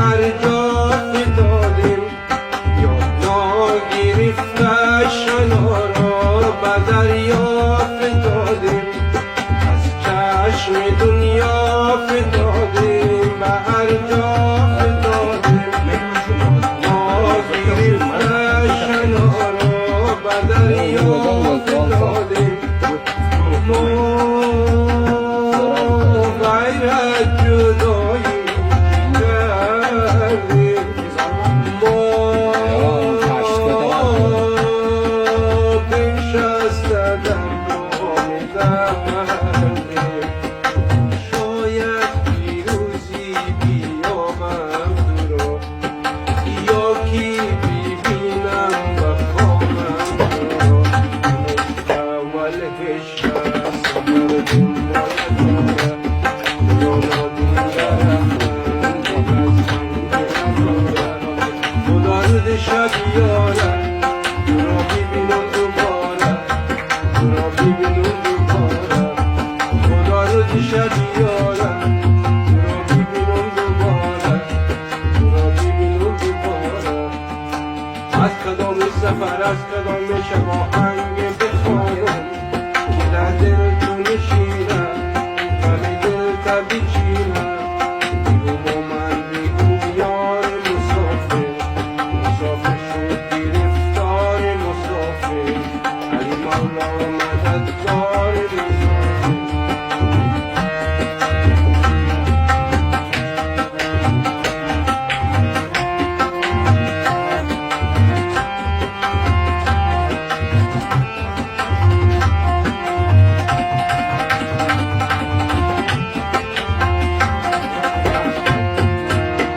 هر جا فتادیم یاد ناگرفتش را به دریا فتادیم از چشم دنیا فتادیم به هر جا فتادیم ناگرفتش را به دریا فتادیم غیرت جدایی کردیم پیش از دندان دردیم شاید پیروزی بیامم تو را یا کی ببینم و خواهم تو را اول عشق است مردم شب یارم تو را ببینم دوباره تو را ببینم دوباره خدا رو شب یارم تو را ببینم دوباره تو را ببینم دوباره از کدام سفر از کدام شب